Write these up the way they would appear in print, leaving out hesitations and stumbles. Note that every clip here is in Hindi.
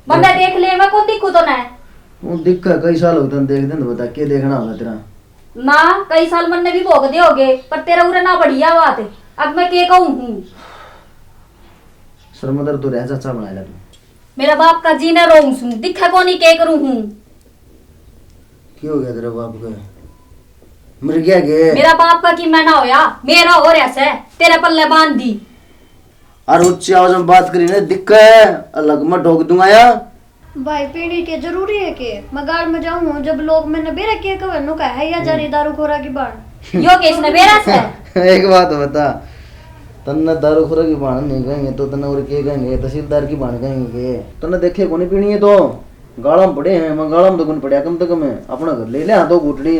बंदा देख ले मैं कौन दिखू तो ना वो दिक्का कई साल हो तन देख दे बता के देखना होगा तेरा ना कई साल मन ने भी भोग दे होगे पर तेरा उरे ना बढ़िया बात है अब मैं के कहूं हूं सरमदर तो रह चाचा बनाया तू मेरा बाप का जीना रोऊं सुन दिखा कोनी के करूं हूं क्या हो गया तेरे बाप को मर गया के मेरा बाप का की मैं ना होया मेरा हो रहा से तेरे पल्ले बांध दी और ऊंची आवाज में बात करी ना दिक्का है अलग में ठोक दूंगा या भाई पीनी के जरूरी है के मगाड़ में जाऊं जब लोग मैंने बेरा के कवनो का है या जारी दारू खोरा की बाण यो केस ने बेरा से एक बात बता तन्ने दारू खोरा की बाण नहीं कहेंगे तो तन्ने और के कहेंगे तहसीलदार की बाण कहेंगे तन्ने देखे कोनी पीनी है तो गाड़म पड़े हैं मैं गाड़म तो कौन पड़े कम से कम है अपना घर ले ले हाँ तो गुटड़ी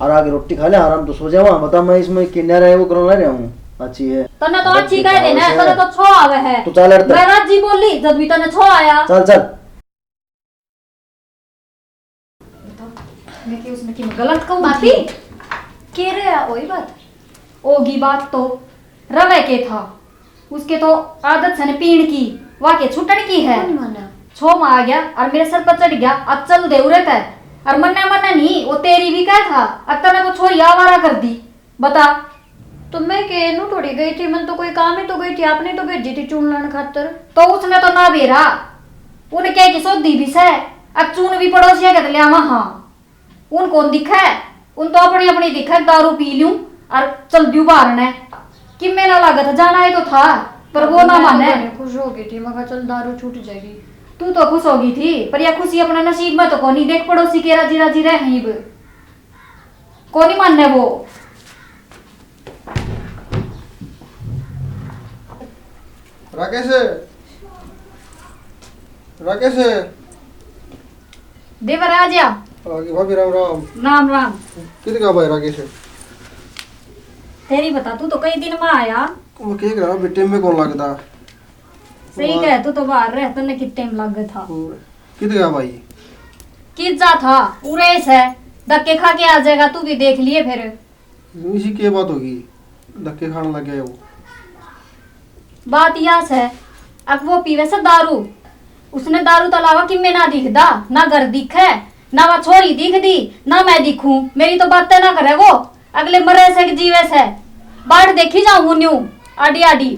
और आगे रोटी खा ले आराम तो सो जावा बता मैं इसमें किन्या रहे वो करने रहा हूँ अच्छी है तने तो अच्छी कह देना तने तो छो आवे है तू चल मैं राजी बोली जब भी तने छो आया चल चल मैं कि उसने की गलत कहूं माफी के रे वही बात ओगी बात तो रवे के था उसके तो आदत से न पीण की वाके छुटन की है कौन माना छो में आ गया और मेरे सर पर चढ़ गया अब चल दे उरे तय और मन्ना मन्ना नहीं वो तेरी भी क्या था अब तने तो छोरी आवारा कर दी बता तो मैं के नु थोड़ी गई थी मन तो कोई काम ही तो गई थी आपने तो भेजी थी चून लाने खातर तो उसने तो ना बेरा उन्हें क्या की सोधी भी से अब चून भी पड़ोसिया के लिया वहां उन कौन दिखा है उन तो अपनी अपनी दिखा है दारू पी लूं और चल दियो बाहर ने कि मेरा लागत जाना ही तो था पर वो ना माने खुश हो गई थी मगर चल दारू छूट जाएगी तू तो खुश होगी थी पर यह खुशी अपने नसीब में तो कोनी देख पड़ोसी के राजी राजी रहे कोनी मानने वो राकेश राकेश देवर आ जा आगे भाभी राम राम राम राम कितने का भाई राकेश तेरी बता तू तो कई दिन में आया मैं क्या कह रहा हूँ बेटे में कौन लगता सही कह तू तो बाहर रह तने कितने टाइम लग गया था कितने का भाई किस जा था उरेस है धक्के खा के आ जाएगा तू भी देख लिए फिर इसी की बात होगी धक्के खाने लग गया वो बात यास है अब वो पीवे से दारू उसने दारू तो अलावा कि मैं ना दिखदा ना घर दिखे ना वह छोरी दिख दी ना मैं दिखूं मेरी तो बातें ना करे वो अगले मरे से जीवे से बाढ़ देखी जाऊं न्यू आडी आडी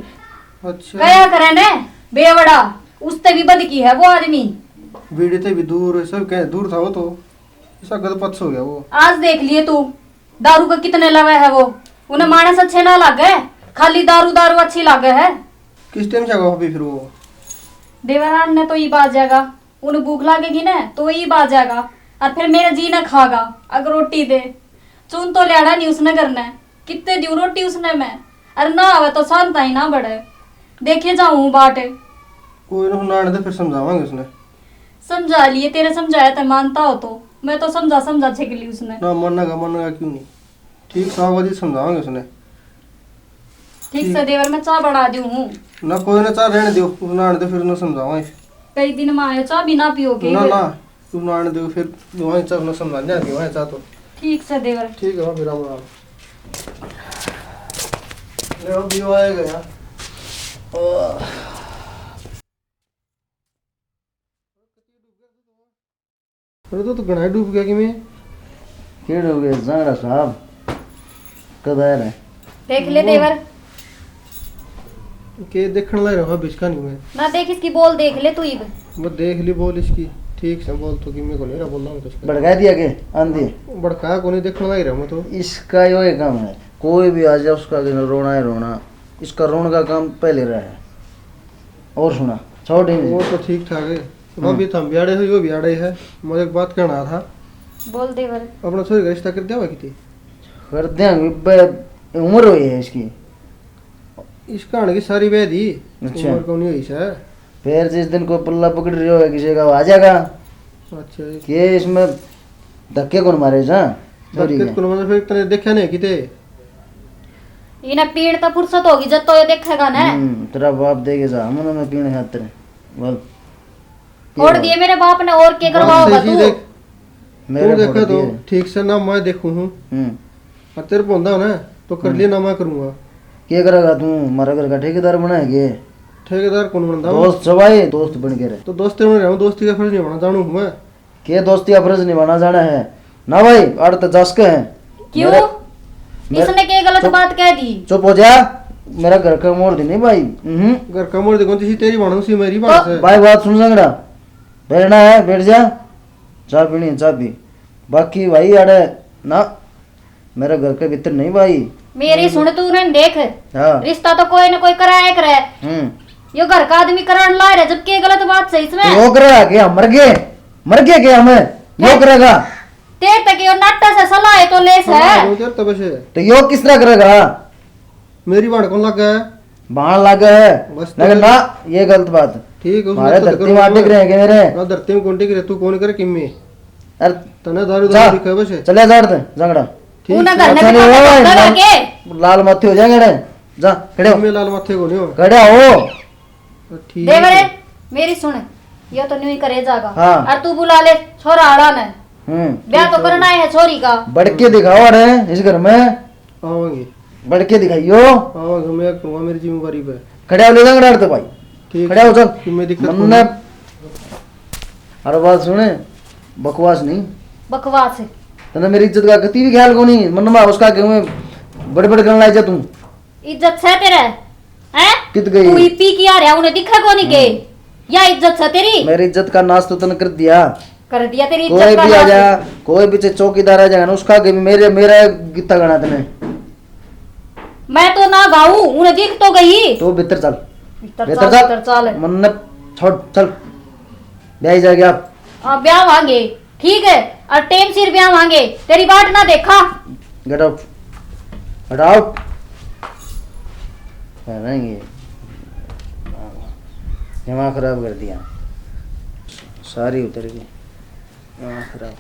अच्छा कया करे ने बेवड़ा उससे भी बद की है वो आदमी वीडियो से भी दूर सब कहीं दूर था वो तो ऐसा गदपत्स हो गया वो आज देख लिए तू दारू का कितने लवे है वो उन्हें मानस अच्छे ना लगे खाली दारू दारू अच्छी लगे है किस टाइम से आगा भाभी फिर वो देवरान ने तो ये बात जाएगा उन्हें भूख लगेगी ना तो ये बात जाएगा और फिर मेरा जी ना खागा अगर रोटी दे चुन तो लियाड़ा नहीं उसने करना है कितने दूं रोटी उसने मैं अरे ना आवे तो शांता ही ना बढ़े देखे जाऊं बाटे कोई ना नाने तो फिर समझावांगे उसने समझा लिए तेरे समझाया तो मानता हो तो मैं तो समझा छेक ली उसने ना मानना का क्यों नहीं ठीक 7 बजे समझावांगे उसने ठीक से देवर मैं चाय बढ़ा दी हूँ ना कोई ना चाह रहने दो उस नाने तो फिर ना समझावांगे कई दिन में आए चाय भी ना पियोगे ना ना तू नाने दो फिर वहीं चाह ना समझा जाएंगे वहीं चाह तो ठीक से देवर ठीक है फिर राम राम ले अब भी आएगा यार अरे तो गणा डूब गया कि मैं केड़ हो गए जांगड़ा साहब कद आया है देख ले देवर के देखने लग रहा बिचका नहीं मैं ना देख इसकी बोल देख ले तू इब वो देख ली बोल इसकी ठीक से बोल तो कि मैं को नहीं रहा बोल रहा हूँ तो इसका भड़का दिया के आंधी बड़का को नहीं देखने लग रहा मैं तो इसका यो ही काम है कोई भी आ जाए उसका रोना है रोना इसका रोने का काम पहले रहा है और सुना छोड़ वो तो ठीक ठाक है अभी तो हम बियाड़े हो वो बियाड़े है मुझे एक बात कहना था बोल देवर अपना छोरी का रिश्ता कर दिया हुआ कितनी कर देंगे उम्र हुई है इसकी इस कहानी की सारी वैध ही अच्छा। उम्र कौन हुई है फिर जिस दिन कोई पल्ला पकड़ रही होगा किसी का वो आ जाएगा अच्छा कि इसमें धक्के कौन मारे जा दिक्कत को मतलब फिर तने देखा नहीं किते इन्हें पीड़ तो फुर्सत होगी जब तो ये देखेगा ना तेरा बाप देखे जा हम ना पीने खातिर बोल छोड़ दिए मेरे बाप ने और क्या करवाओगा तू देख मेरे तू देखा फोटो तो दिए। ठीक से ना मैं देखूं हूं और तेरे पोंदा ना तो कर लिए ना मैं करूंगा क्या करेगा तू हमारा घर का ठेकेदार बनाएगे ठेकेदार कौन बनता दोस्त जो भाई दोस्त बन के रहे। तो दोस्ती में रहूं, दोस्ती का फर्ज निभाना जानू हूं मैं। के दोस्ती अफरज निभाना जाना है ना भाई, आड़ तो जस के हैं। क्यों? मेरे- इसने क्या गलत बात कह दी? चुप हो जा, मेरा घर का मोड़ दी नहीं भाई। घर का मोड़ देखो सी तेरी बाणू सी मेरी बात है। भाई बात सुन संगड़ा, बैठना है बैठ जा, चाय पीनी है चाय पी। बाकी भाई अरे ना मेरा घर के भीतर नहीं भाई। मेरी सुन तू ने देख, हाँ रिश्ता तो कोई ना कोई कराया करे। यो घर का आदमी कराने ला रहा है, जबकि ये गलत बात है इसमें। यो करेगा क्या? मर गए क्या हमें? यो करेगा तेरे तक यो नाट्य से सलाह है तो लेस है। तब से तो यो किस तरह करेगा? मेरी बाण कौन लग गया है? बाण लागे है बस तो लेकिन ना, ये गलत बात है। ठीक है, हमारे धरती में अटक रहे हैं मेरे। ना धरती में कोंटी करे तू कौन करे किम्मी अरे तने दारू जा, दारू दिखा बस। चले जा झगड़ा ठीक तू ना है, घर अच्छा में नहीं हुआ भाई, लगा के लाल मत्थे हो जाएंगे रे। जा खड़े हो, किम्मी लाल माथे को नहीं हो। खड़े हो। ठीक देवरे है। मेरी सुन, यो तो न्यू करे जागा। हाँ। और तू बुला ले छोरा आड़ा ने, ब्याह तो करना है छोरी का। बढ़ के दिखाओ अरे इस घर में, आवांगे बढ़ के दिखाइयो। आवांगे, मैं करूंगा, मेरी जिम्मेदारी पे। खड़े हो ले झगड़ा तो भाई, ठीक खड़े हो चल। तुम्हें दिक्कत मन ने हर बात सुने, बकवास नहीं। बकवास है। तने मेरी इज्जत का कति भी ख्याल को नहीं, मन में उसका क्यों बड़े बड़े करने लाए जा तू। इज्जत से तेरे हैं? कित गई? तू पी किया रहा, उन्हें दिखा को नहीं के? या इज्जत से तेरी? मेरी इज्जत का नाश तो तने कर दिया। कर दिया तेरी कोई इज्जत का भी आ नाश। जा, कोई भी चौकीदार आ जाएगा ना, उसका के मेरे मेरा कितना गणा तने। मैं तो ना गाऊं, उन्हें दिख तो गई। तो भीतर चल, भीतर भीतर चाल, भीतर चाल। चल। मन ने छोड़ चल, ब्याह जाएगा आप। हाँ ब्याह मांगे, ठीक है, और टेम सिर ब्याह मांगे, तेरी बाट ना देखा। Get out, get out. करेंगे दिमाग खराब कर दिया, सारी उतर गई दिमाग खराब।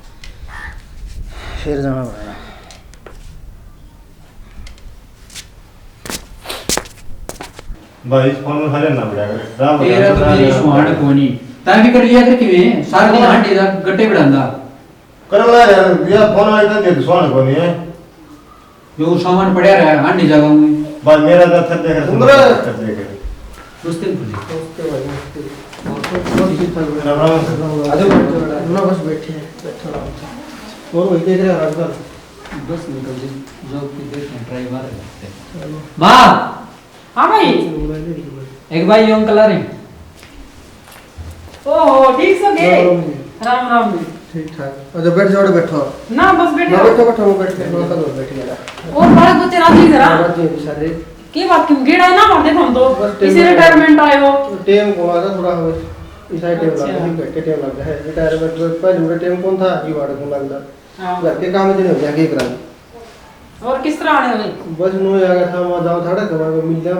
फिर जाना पड़ेगा। भाई फोन में खाली ना पड़ेगा राम तेरा तो मेरी सुहान कोनी ता भी कर लिया कर किवें सारा दिन हांडे दा गट्टे बड़ांदा कर ला यार, ये फोन आई था देख सोन को नहीं है जो सामान पड़या रहा हांडे जगह में भाई मेरा तो थक देख सुंदर कर देख दोस्ते खुली नमस्ते भाई, नमस्ते। और ठीक ठाक है। राम राम। आजो ना बस बैठे हैं, बैठा रहो। और वही देख रहे हैं आजकल। बस निकल जी जॉब की देख ट्राई मार मां हां भाई एक भाई यो अंकल आ रहे ओहो ठीक से गे राम राम राम ठीक ठाक। अच्छा बैठ जाओ, बैठो ना बस बैठे ना, हो। बैठो बैठो बैठ के ना तो बैठ गया। और बड़े बच्चे राजी जरा रात जी सारे की बात क्यों गेड़ा ना मारते हम तो बस टेम इसी में- रिटायरमेंट आए हो। टेम को आधा थोड़ा हो इस साइड टेम अच्छा। लगा है, बैठ के टेम लगा है। रिटायरमेंट में पहले मेरा टेम कौन था जी वाड़ा को लगता। हाँ। घर के काम दिन हो गया के करा। और किस तरह आने वाले? बस नो आ गया था, वहां जाओ था कमा को मिल गया।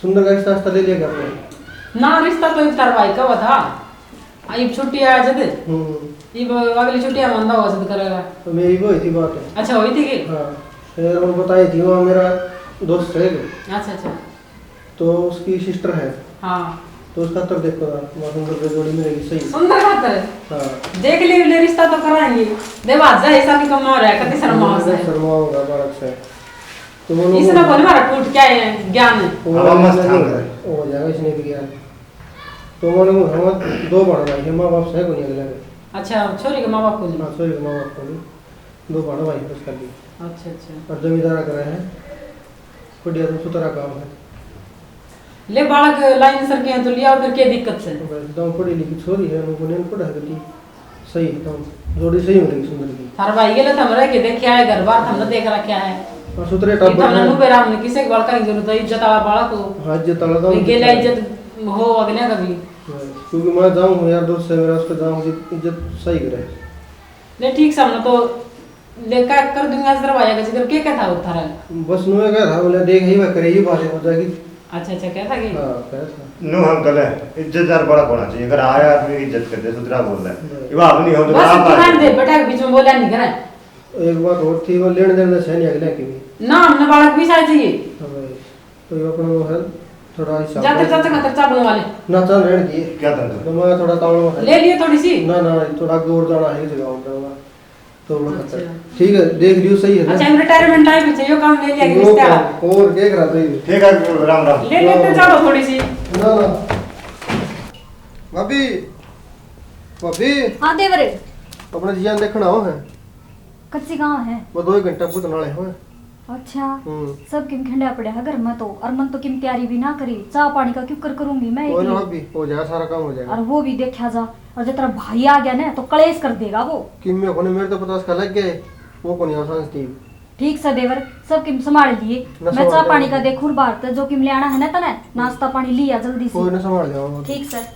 सुंदर का रास्ता ले लिया आपने। ना रिश्ता तो इफ्तार भाई का था। आई छुट्टी आ जद ये अगली छुट्टी मंदा हो जद करेगा। तो मेरी वो थी बात। अच्छा हुई थी कि? हाँ फिर वो बताई थी, वो मेरा दोस्त है अच्छा अच्छा तो उसकी सिस्टर है, हाँ तो उसका तब देखो वहाँ सुंदर की जोड़ी मिलेगी सही। सुंदर बात है। हाँ देख ले रिश्ता तो कराएंगे। देवा जा ऐसा भी कम और है कति शर्मा से। शर्मा होगा बालक से तो वो इसने बोले मारा टूट क्या है ज्ञान है। हवा मस्त काम करे। हो जाएगा इसने भी किया तो मैंने हम दो बड़ा भाई है, माँ बाप से को नहीं अगला अच्छा छोरी के माँ बाप को ली। हाँ सॉरी माँ बाप को भी दो बड़ा भाई उसका भी अच्छा अच्छा और जमींदारा कर रहे हैं बढ़िया तो सुतरा काम है। ले बालक लाइन सर के हैं तो लिया फिर क्या दिक्कत से? एकदम पढ़ी लिखी छोरी है, उनको नहीं पढ़ा गई सही एकदम जोड़ी सही मिलेगी सुंदर की। थार भाई गेले थम रह के देखिया है घर बार हमने देख रखा है। और सुतरे ये टापर हमने नु पे हमने किसे के बड़का की जरूरत है इज्जत आवा बाला को। हाँ इज्जत तला कोई गेले इज्जत हो अगले कभी। क्योंकि मैं जाऊँ यार दोस्त से मेरा उसको जाऊँ इज्जत सही करे। ले ठीक से हमने तो ले का कर दूंगा जरा भाई का जिक्र क्या था थारा? बस नु है था बोले देख ही मैं करे ही बात हो जाएगी। अच्छा अच्छा क्या था कि? हाँ कैसा नो हम कले इज्जतदार बड़ा होना चाहिए, अगर आया आदमी की इज्जत करते सुधरा बोल रहा है ये बात नहीं हो तो बस आप तुरंत दे बेटा के बीच में बोला नहीं करे। एक बात और थी, वो लेने देने से नहीं अगले की भी। ना हमने बालक भी साथ चाहिए। हाँ भाई तो ये अपना वो है थोड़ा हिसाब जाते चाचा का खर्चा बनवा ले। ना चल रहने की क्या तंत्र तो मैं थोड़ा तावड़ में ले लिए थोड़ी सी। ना ना थोड़ा दूर जाना है जगह होगा तो ठीक है देख लियो सही है अच्छा ना रिटायरमेंट टाइम पे यो काम ले लिया कि वो रिश्ता काम और देख रहा था ये ठीक है राम राम ले लेते चलो थोड़ी सी ना ना भाभी भाभी हाँ देवरे अपने जियान देखना हो है कच्ची गाँव है। वो 2 घंटा पूत नाले हो अच्छा सब किम खंडा पड़ा है घर में तो, और मन तो किम तैयारी भी ना करी, चाह पानी का क्यों कर करूंगी मैं वो ना इतनी। भाभी हो जाएगा सारा काम हो जाएगा और वो भी देखा जा, और जब तेरा भाई आ गया ना तो कलेश कर देगा वो। किम में कोने मेरे तो पता उसका लग गए वो कोनी आसान थी ठीक से देवर सब किम संभाल लिए, ना मैं चाह संभाल पानी लिया। का देखूं बाहर जो किम ले आना है ना तने नाश्ता पानी लिया जल्दी कोई से। ना संभाल लिया ठीक से।